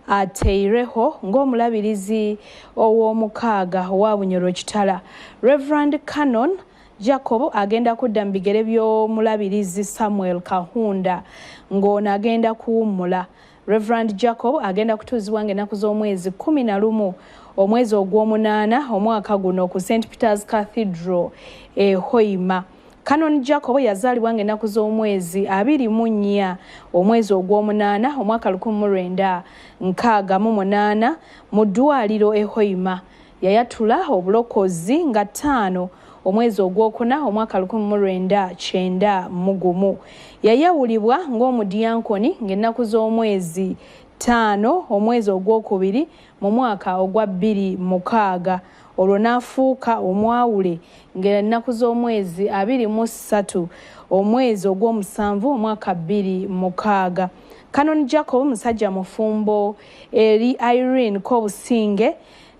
ateireho ng'omulabirizi ow'omukaaga owa Bunyoro Kitala. Reverend Canon Jacob agenda kudda mu bigere by'omulabirizi Samuel Kahunda ng'ono agenda kuwummula. Reverend Jacob agenda kutuuzibwa ng'ennaku z'omwezi 11 omwezi ogw'omunaana omwaka guno ku St. Peter's Cathedral Hoima. Canon Jacob yazaalibwa ng'ennaku z'omwezi 24 omwezi ogw'omunaana omwaka 1968 mu ddwaliro Hoima. Yayatula obulokozi nga 5 omwezi ogwokuna omwaka 1991. Yayawulibwa ng'omudiyankoni ng'ennaku z'omwezi 5 omwezi ogwokubiri mu mwaka ogwa 2006. Olwo n'afuuka omwawule ng'ennaku z'omwezi 23 omwezi ogw'omusanvu omwaka 2006. Canon Jacob musajja mufumbo eri Irene Kobusinge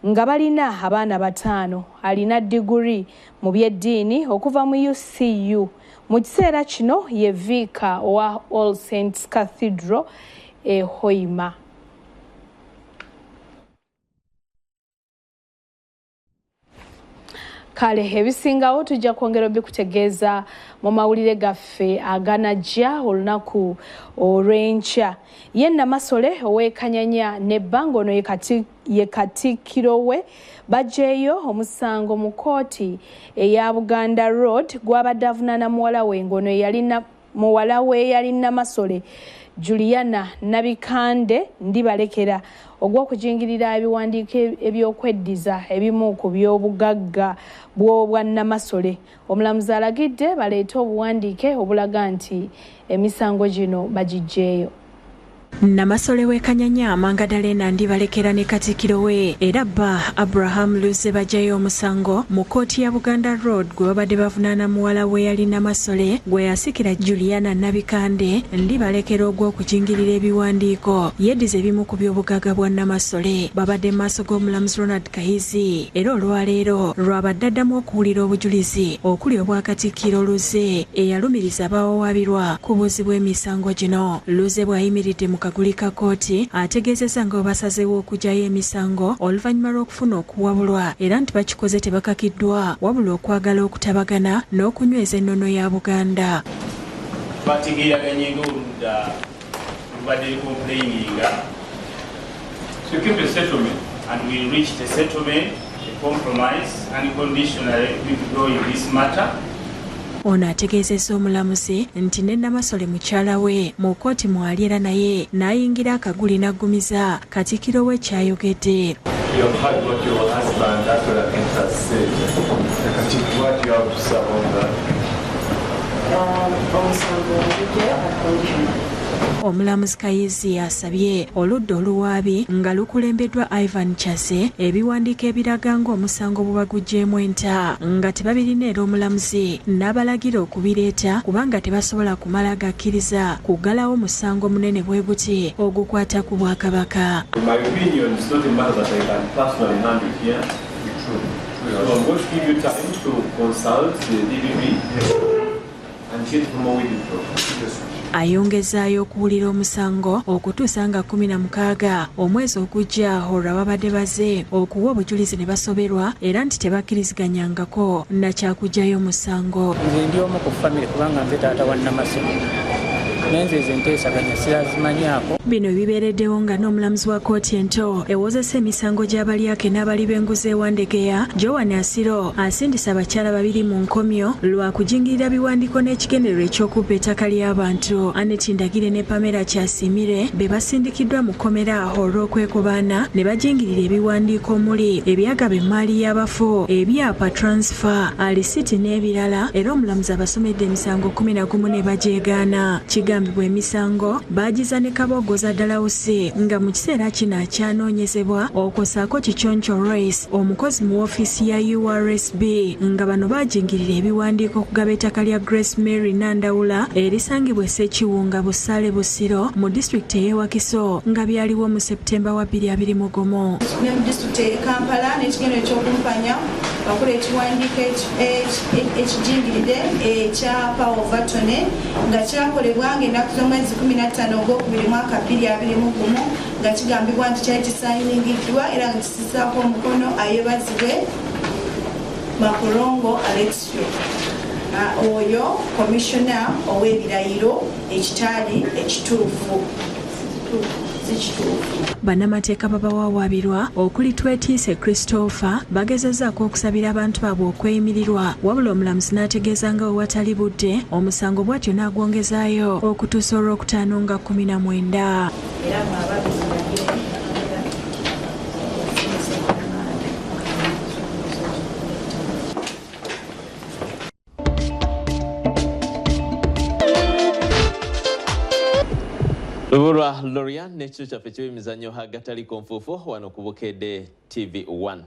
nga balina abaana 5. Alina diguri mu byeddiini okuva mu UCU. Mu kiseera kino ye viika wa All Saints Cathedral Hoima. kale ebisingawo tujja kwongera bikutegeeza mu mawulire gaffe aganajja olunaku olw'enkya. Ye Namasole ow'Ekanyanya n'ebbanga ono ye Katikkiro we bajeeyo omusango mu kkooti eya Buganda Road gwabadde avunaana muwala we ng'ono muwala we yali Namasole Juliana Nabikande Ndibalekera ogw'okujingirira ebiwandiiko eby'okweddiza ebimu ku by'obugagga bw'obwa Namasole. Omulamuzi alagidde baleete obuwandiike obulaga nti emisango gino bagiggyeeyo. Namasole w'Ekanyanya Mangadalena Ndibalekera ne Katikkiro we era bba Abraham Luze bajayo omusango mu kkooti ya Buganda Road gwe babadde bavunaana muwala we yali Namasole gwe yasikira Juliana Nabikande Ndibalekera ogw'okujingirira ebiwandiiko yeddiza ebimu ku by'obugagga bwa Namasole. Babadde mu maaso g'omulamuzi Ronald Kahizi era olwaleero lwabadde addamu okuwulira obujulizi okuli obwa Katikkiro Luze eyalumiriza abawawaabirwa ku buzi bw'emisango gino. Luze bw'ayimiridde mu kaguli ka kkooti ategeezezza nga basazeewo okugyayo emisango oluvannyuma lw'okufuna okuwabulwa era nti bakikoze tebakakiddwa wabula okwagala okutabagana n'okunyweza ennono ya Buganda. Bategeeraganye ng'oludda lubadde complaininga to keep a settlement and we reached a settlement, a compromise unconditionally withdrawing this matter. Ono ategeezezza omulamuzi nti ne Namasole mukyala we mu kkooti mwali era naye n'ayingira akaguli n'aggumiza Katikkiro we kyayogedde. Omulamuzi Kayizi asabye oludda oluwaabi nga lukulembeddwa Ivan Chase ebiwandiiko ebiraga ng'omusango buba guggyeemu enta nga tebabirina era omulamuzi n'abalagira okubireeta kubanga tebasobola kumala gakkiriza kuggalawo musango munene bwe guti ogukwata ku Bwakabaka. Ayongezaayo okuwulira omusango okutuusa nga 16 omwezi ogujja olwa babadde baze okuwa obujulizi ne basoberwa era nti tebakkiriziganyangako na kyakugjayo omusango. Nze ndi omu ku famire kubanga nze taata wa Namasole nenze nteesaganya sirazimanyako. Bino bibeereddewo nga n'omulamuzi wa kkooti ento ewozesa emisango gy'abalyake n'abali b'enguzi ewandegeya Joan Asiro asindisa abakyala babiri mu nkomyo lwa kujingirira biwandiiko n'ekigendererwa eky'okubba ettaka ly'abantu. Anet Ndagire ne Pamela Kyasimire be basindikiddwa mu kkomera olw'okwekobaana ne bajingirira ebiwandiiko omuli ebyagaba emmaali y'abafu, ebyapa transfer, alisiti n'ebirala era omulamuzi abasomedde emisango 11 ne bajeegaana. Kigambibwa emisango baagiza ne Kabogoza Dalawusi nga mu kiseera kino akyanoonyezebwa okwosaako Kichoncho Royce omukozi mu woofiisi ya URSB nga bano baajingirira ebiwandiiko okugaba ettaka lya Grace Mary Nandawula erisangibwa Ssekiwunga Busaale Busiro mu disitulikiti ey'e Wakiso nga byaliwo mu Septemba wa 2021. Ne mu disitulikiti ey'e Kampala n'ekigendo eky'okumpanya bakola ekiwandiiko ekijingirire ekya Power Vatone nga kyakolebwa ng'ennaku z'omwezi 15 ogwokubiri mwaka 2021 nga kigambibwa nti kyali kisayiningiddwa era nga kisisaako omukono ayebazibwe Makorongo Alexio oyo komishona ow'ebirayiro ekitaali ekituufu. Bannamateeka babawawaabirwa okuli Twetiise Christopher bagezezzaako okusabira abantu baabwe okweyimirirwa wabula omulamuzi n'ategeeza nga wewatali budde omusango bw'atyo n'agwongezaayo okutuusa olw'okutaano nga 19. Lubulwa Lorian n'ekiro kyaffe ky'emizannyo agataliko nfuufu wano ku Bukedde TV1.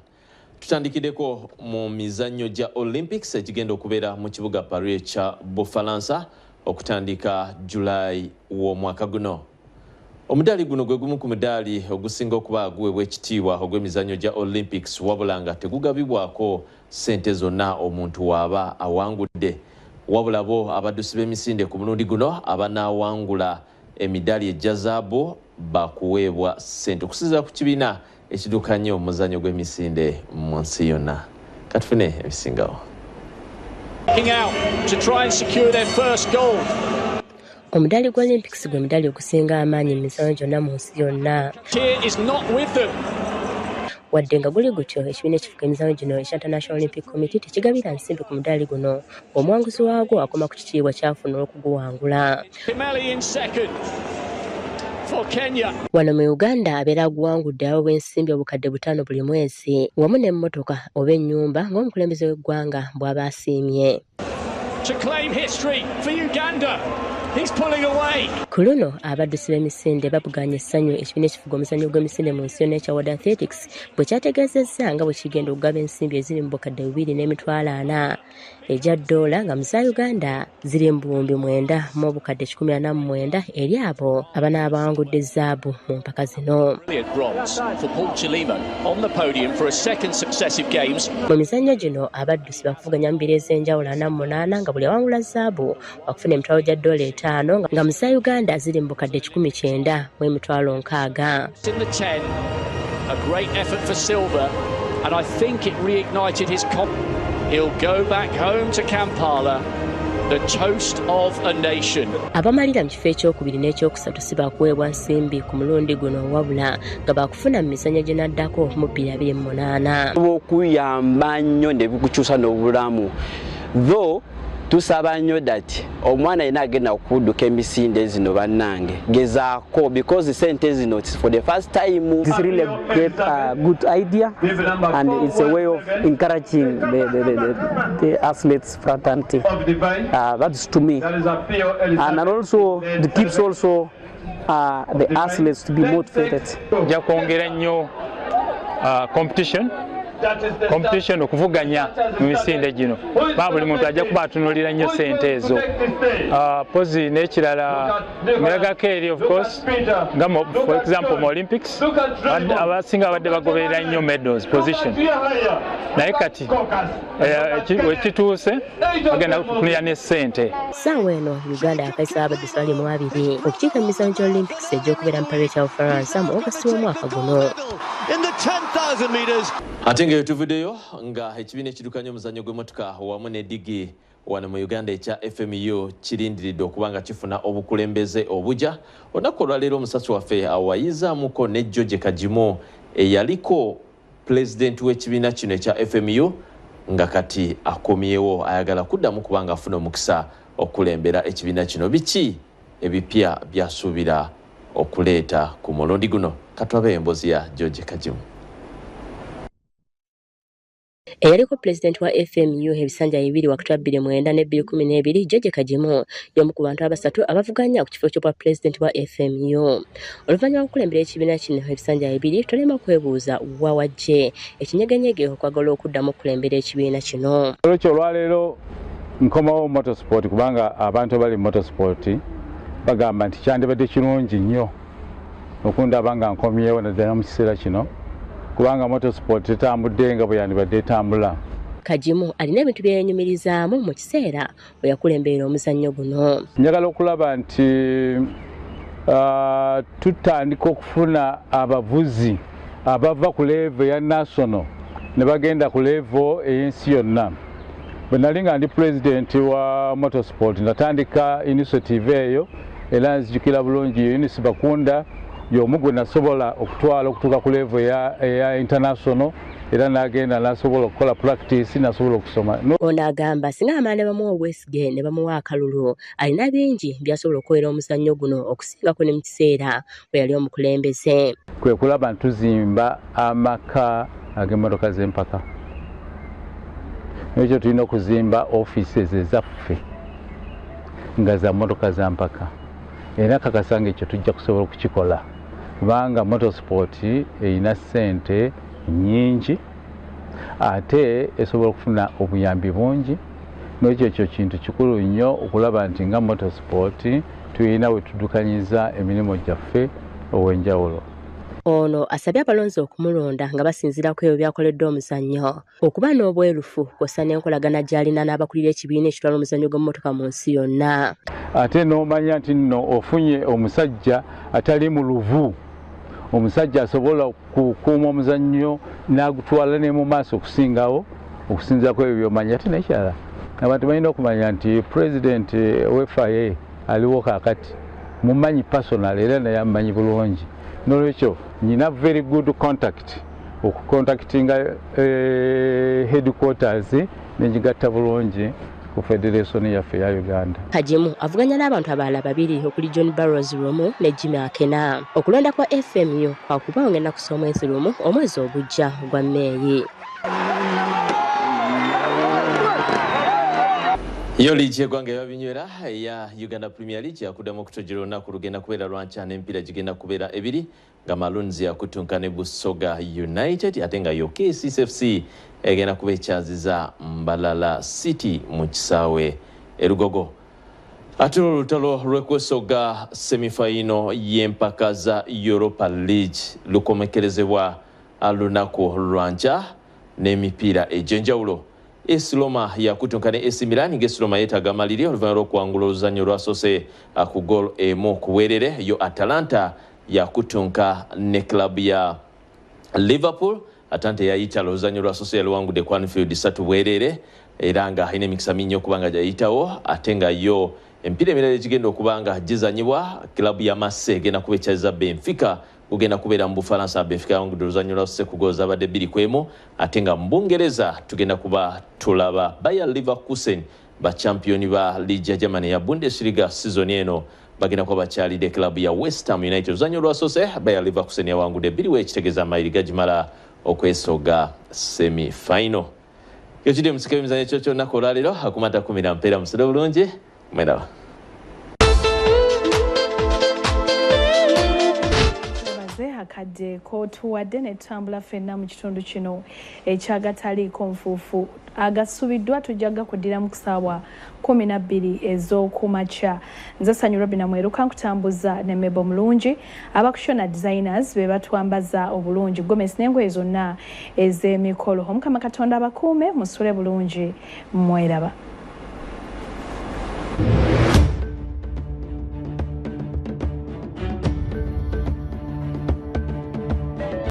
Tutandikiddeko mu mizannyo gya Olympics ekigenda okubeera mu kibuga Paris ekya Bufalansa okutandika Julayi w'omwaka guno. Omudaali guno gwe gumu ku mudaali ogusinga okuba guweebwa ekitiibwa ogw'emizannyo gya Olympics wabula nga tegugabibwako ssente zonna omuntu waaba awangudde. Wabula bo abaddusi b'emisinde ku mulundi guno abanaawangula emidaali egya zaabu bakuweebwa ssente okusinziira ku kibiina ekidukanye omuzannyo gw'emisinde mu nsi yonna. katufune ebisingawo. Out to try and secure their first goal. Omudali gwa Olympics gwe mudali okusinga amaanyi mu misango gyonna mu nsi yonna. Wadde nga guli gutyo ekibiina ekifuga emisango gino ekya International Olympic Committee tekigabira nsimbi ku mudali guno, omwanguzi waagwo akoma ku kitiibwa kyafuna okuguwangula. Wano mu Uganda abeera aguwangudde abo b'ensimbi obukadde 5 buli mwezi wamu n'emmotoka oba ennyumba ng'omukulembeze w'eggwanga bw'aba asiimye. Ku luno abaddusi b'emisinde babuganya essanyu ekibiina ekifuga omuzannyo gw'emisinde mu nsi yonna ekya World Athletics bwe kyategeezezza nga bwe kigenda okugaba ensimbi eziri mu bukadde 2.40 ejja $, nga mu za Uganda ziri mu buwumbi 9 mu obukadde 149 eri abo abanaabawangudde zaabu mu mpaka zino. Mu mizannyo gino abaddusi bakuvuganya mu mbiri ez'enjawulo 48 nga buli awangula zaabu wakufuna emitwalo gya $5 nga mu za Uganda ziri mu bukadde 19 mu emitwalo 60. A great effort for silver, and I think it reignited his He'll go back home to Kampala, the toast of a nation. Abamalira mu kifo ekyokubiri n'ekyokusatu si bakuweebwa nsimbi ku mulundi guno wabula nga bakufuna mu mizannyo gye naddako mu 2028. Okuyamba nnyo ne bikukyusa n'obulamu. Though tusaba nnyo that omwana yena agenda okudduka emisinde zino bannange gezaako because sente zino for the first time. It's really a good idea and it's a way of encouraging the athletes fraternity. That's to me. And also it keeps also the athletes to be motivated. Jakwongera nnyo competition okuvuganya mu misinde gino buli muntu ajja kuba atunulira nnyo sente ezo pozi n'ekirala mulagako eri of course nga for example mu Olympics abasinga badde bagoberera nnyo medals position naye kati wekituuse bagenda kutunulira ne sente. Ssaawa eno Uganda yakaisa abaddusi 2 okukiika mu misango gya Olympics egy'okubeera mu Paris ya Bufaransa mu August w'omwaka guno. Ate nga tuvudeyo nga ekibiina ekidukanya omuzannyo gw'emmotoka wamu n'eddigi wano mu Uganda ekya FMU kirindiridde okuba nga kifuna obukulembeze obujja. Olunaku olwaleero omusasi waffe awayizaamuko ne George Kajimu eyaliko pulezidenti w'ekibiina kino ekya FMU nga kati akomyewo ayagala kuddamu kuba nga afuna omukisa okulembera ekibiina kino. Biki ebipya byasuubira okuleeta ku mulundi guno? Katwabe emboozi ya George Kajimu. Eyaliko President wa FMU ebisanja 2 wakati wa 2009 ne 2012 George Kajimu y'omu ku bantu abasatu abavuganya ku kifo ky'obwa President wa FMU. Oluvannyuma lw'okulembera ekibiina kino ebisanja 2 tolema kwebuuza wa wajje ekinyegenyege okwagala okuddamu okulembera ekibiina kino. Olwekyo olwaleero nkomawo motorsport kubanga abantu abali motorsport bagamba nti kyandibadde kirungi nnyo okundaba nga nkomyewo naddala mu kiseera kino kubanga motorsport etambudde nga bwe yandibadde etambula. Kajimu alina ebintu byeyenyumirizaamu mu kiseera bwe yakulemberera omuzannyo guno. Njagala okulaba nti tutandika okufuna abavuzi abava ku level ya national ne bagenda ku level ey'ensi yonna. Bwe nali nga ndi president wa motorsport natandika initiative eyo era nzijukira bulungi Eunice Bakunda y'omu gwe nasobola okutwala okutuuka ku level eya international era n'agenda n'asobola okukola practice n'asobola okusoma. Ono agamba singa amaana bamuwa obwesige ne bamuwa akalulu alina bingi by'asobola okukolera omuzannyo guno okusingako ne mu kiseera bwe yali omukulembeze. Kwe kulaba ntuzimba amaka ag'emmotoka z'empaka. Ekyo tulina okuzimba offices ezaffe nga za mmotoka za mpaka. Era kakasanga ekyo tujja kusobola okukikola kubanga motorsport erina ssente nnyingi ate esobola okufuna obuyambi bungi. N'ekyo ekyo kintu kikulu nnyo okulaba nti nga motorsport tulina we tuddukanyiza emirimu gyaffe ow'enjawulo. Ono asabye abalonzi okumulonda nga basinziira ku ebyo byakoledde omuzannyo okuba n'obwerufu kw'ossa n'enkolagana gy'alina n'abakulira ekibiina ekitwala omuzannyo gw'emmotoka mu nsi yonna. Ate n'omanya nti nno ofunye omusajja atali mu luvu, omusajja asobola kukuuma omuzannyo n'agutwala ne mu maaso okusingawo okusinziira ku ebyo by'omanya ate nekyala abantu balina okumanya nti president w'FIA aliwo kaakati mumanyi personal era naye amumanyi bulungi n'olwekyo nyina very good contact okucontactinga headquarters nenjigatta bulungi ku federation yaffe ya Uganda. Hajimu avuganya n'abantu abalala babiri okuli John Barrows Romo ne Jimmy Akena. Okulonda kwa FMU kwakuba ngenda kusoma omwezi lumu omwezi ogujja gwa Meeyi. Yo liiche gwange babinywera ya Uganda Premier League yakuddamu okutojera olunaku lugenda kubeera lwanca n'empiira gigenda kubeera ebiri nga Maroons yakutunka ne Busoga United ate nga yo KCFC egenda kuba ekyaziza Mbalala City mu kisaawe Erugogo. Ate olutalo lw'ekwesoga semifaino y'empaka za Europa League lukomekerezebwa lunaku lwanca n'emipiira egy'enjawulo. AS Roma yakutunka ne AC Milan ng'AS Roma yeetaaga amaliri oluvannyuma lw'okuwangula oluzanyo lwasose ku goal emu kuweerere. Yo Atalanta yakutunka ne club ya Liverpool. Atalanta yayita oluzanyo lwasose yaluwangudde ku Anfield 3 bwerere era nga alina emikisa mingi okuba nga gyayitawo ate nga yo empiira emirala egigenda okuba nga gizanyibwa club ya Marseille egenda kuba ekyaziza Benfica kugenda kubeera mu Bufalansa. Benfica yawangudde oluzanyo lwasose ku goal zabadde 2-1 ate nga mu Bungereza tugenda kuba tulaba Bayer Leverkusen bachampioni ba Liga ya Germany ya Bundesliga season eno bagenda kuba bakyalidde club ya West Ham United. Oluzanyo lwasose Bayer Leverkusen yawangudde 2 ekitegeeza amayiri gagimala okwesoga semi-final. Yojide musike mizanye chocho na kolaliro hakumata 10 ampera musede bulungi mwendaba. Akadde kootuwadde netambula ffenna mu kitundu kino ekyagataliiko nfuufu agasubiddwa tujjaga kuddira mu kusaawa 12 ez'okumakya. Nze Sanyu Robina Mweruka nkutambuza ne Mebo Mulungi abakushona designers be batwambaza obulungi Gomez n'engoye zonna ez'emikolo. Omukama Katonda abakuume musule bulungi mweraba.